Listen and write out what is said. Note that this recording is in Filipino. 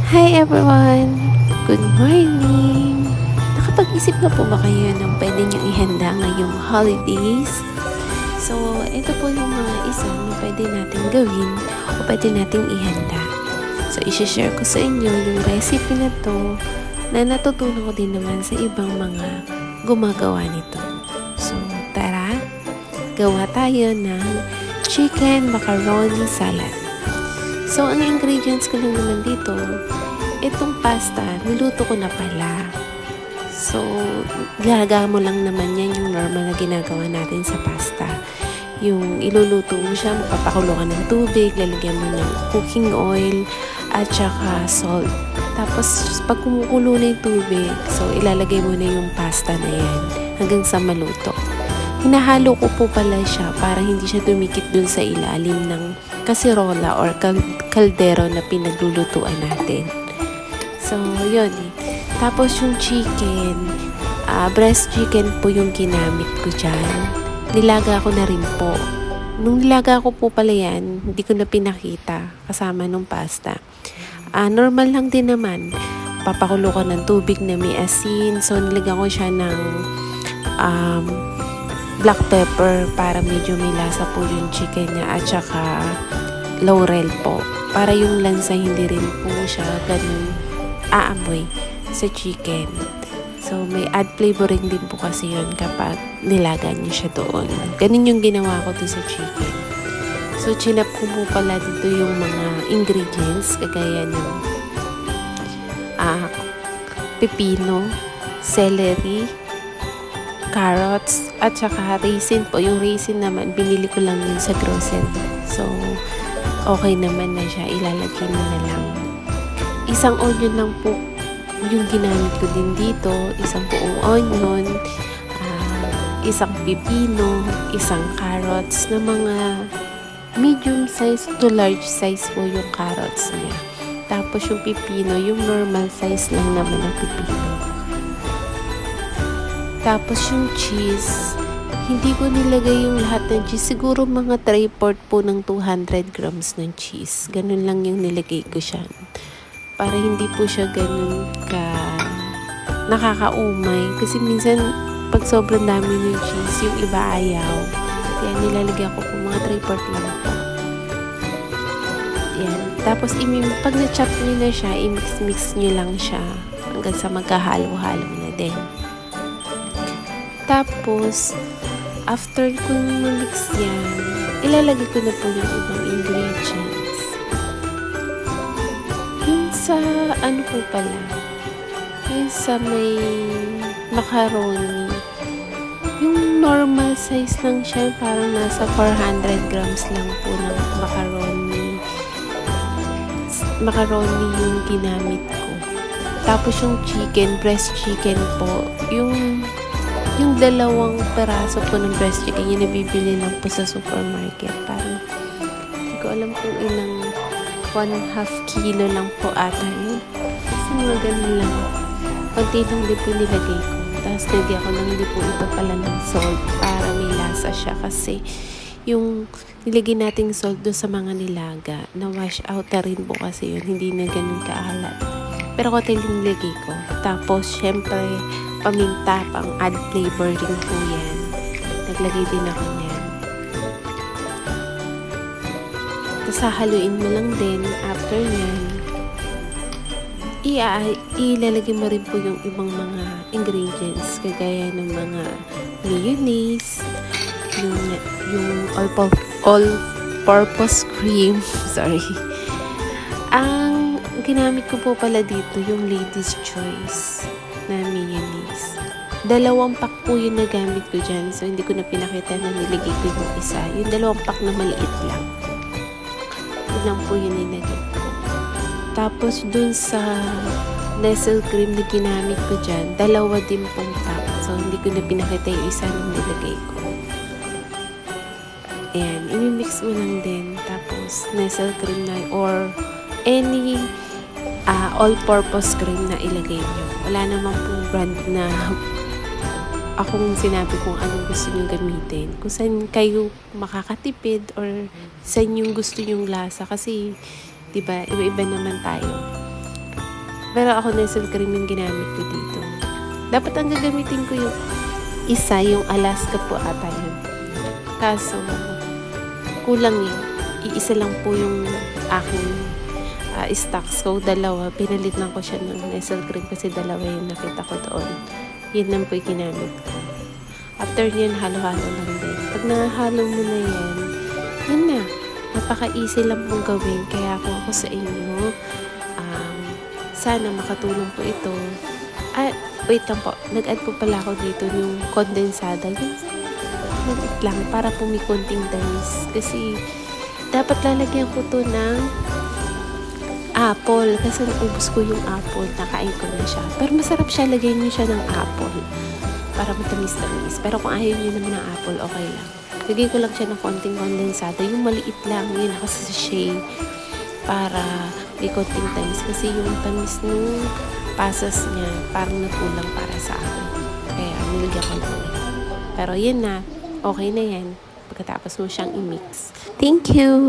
Hi everyone! Good morning! Nakapag-isip na po ba kayo ng pwede nyo ihanda ngayong holidays? So, ito po yung mga isa na pwede natin gawin o pwede nating ihanda. So, isi-share ko sa inyo yung recipe na to na natutunan ko din naman sa ibang mga gumagawa nito. So, tara! Gawa tayo ng chicken macaroni salad. So, ang ingredients ko lang naman dito, itong pasta, niluto ko na pala. So, ilaga mo lang naman yan yung normal na ginagawa natin sa pasta. Yung iluluto mo siya, mapapakulo ka ng tubig, lalagyan mo ng cooking oil, at saka salt. Tapos, pag kumukulo na yung tubig, so ilalagay mo na yung pasta na yan hanggang sa maluto. Hinahalo ko po pala siya para hindi siya dumikit dun sa ilalim ng kasirola or kaldero na pinaglulutuan natin. So, yun eh. Tapos yung chicken, breast chicken po yung ginamit ko dyan. Nilaga ko na rin po. Nung nilaga ko po pala yan, hindi ko na pinakita kasama nung pasta. Normal lang din naman. Papakulo ko ng tubig na may asin. So, nilagyan ko siya ng black pepper para medyo may lasa po yung chicken niya at saka laurel po. Para yung lansa hindi rin po siya ganun aamoy sa chicken. So, may add flavoring din po kasi yun kapag nilaga niyo siya doon. Ganun yung ginawa ko doon sa chicken. So, chinap ko po pala dito yung mga ingredients kagaya ng pepino, celery, carrots, at saka raisin po. Yung raisin naman, binili ko lang yun sa grocery. So, okay naman na siya. Ilalagay mo na lang. Isang onion lang po yung ginamit ko din dito. Isang buong onion, isang pepino, isang carrots na mga medium size to large size po yung carrots niya. Tapos yung pepino, yung normal size lang naman ng pepino. Tapos yung cheese, hindi ko nilagay yung lahat ng cheese. Siguro mga 3/4 po ng 200 grams ng cheese. Ganun lang yung nilagay ko siya. Para hindi po siya ganun ka nakakaumay. Kasi minsan, pag sobrang dami ng cheese, yung iba ayaw. Kaya nilalagyan ko po mga 3/4 lang po. Yan. Tapos, pag na-chop nyo na siya, i-mix-mix nyo lang siya hanggang sa magkahalo-halo na din. Tapos, after kong ma-mix yan, ilalagay ko na po yung ibang ingredients. Yung sa, ano po pala, yung sa may macaroni, yung normal size lang siya, parang nasa 400 grams lang po ng macaroni yung ginamit ko. Tapos yung chicken, breast chicken po, yung dalawang peraso po ng breast chicken, yung nabibili lang po sa supermarket. Parang, hindi ko alam kung ilang 1/2 kilo lang po ata yun. Kasi mga ganun lang. Konti lang din po nilagay ko. Tapos, nagyan ko lang din po ito pala ng salt para may lasa siya. Kasi, yung nilagay nating salt doon sa mga nilaga, na wash out na rin po kasi yun. Hindi na ganun kaalat. Pero konti lang nilagay ko. Tapos, syempre, paminta, pang add flavor din po yan. Naglagay din ako niyan. Tapos hahaluin mo lang din. After yan, ilalagay mo rin po yung ibang mga ingredients. Kagaya ng mga mayonnaise, yung all-purpose cream. Sorry. Ang ginamit ko po pala dito, yung Lady's Choice na mayonnaise. 2 pack po yung nagamit ko dyan. So, hindi ko na pinakita na nilagay ko yung isa. Yung 2 pack na maliit lang. Yun lang po yung nilagay ko. Tapos, dun sa Nestle cream na ginamit ko dyan, 2 din pong pack. So, hindi ko na pinakita yung isa na nilagay ko. Ayan. I-mix mo lang din. Tapos, Nestle cream na or any all-purpose cream na ilagay nyo. Wala naman pong brand na akong sinabi kung anong gusto nyo gamitin. Kung saan kayo makakatipid or saan yung gusto nyong lasa. Kasi, diba, iba-iba naman tayo. Pero ako Nestle cream yung ginamit ko dito. Dapat ang gagamitin ko yung isa, yung Alaska po ata yun. Kaso, kulang yun. Iisa lang po yung aking stocks ko. Dalawa. Pinalitan ko siya ng Nestle cream kasi dalawa yung nakita ko doon. Yun lang po yung ginamit ko. After yun, halo-halo lang din. Pag nahalo mo na yan, yun na. Napaka-easy lang pong gawin. Kaya kung ako sa inyo, sana makatulong po ito. Wait lang po. Nag-add po pala ako dito yung kondensada. Yung maliit lang para po may konting tamis. Kasi dapat lalagyan ko to ng apple. Kasi naubos ko yung apple. Nakain ko na siya. Pero masarap siya. Lagyan niyo siya ng apple. Para matamis-tamis. Pero kung ayaw niyo naman ng apple, okay lang. Lagyan ko lang siya ng konting kondensada. Yung maliit lang. Yun kasi sa shade. Para may konting tamis. Kasi yung tamis nung pasas niya, parang nagkulang para sa akin. Kaya nilagyan ko lang. Pero yun na. Okay na yan. Pagkatapos mo siyang i-mix. Thank you!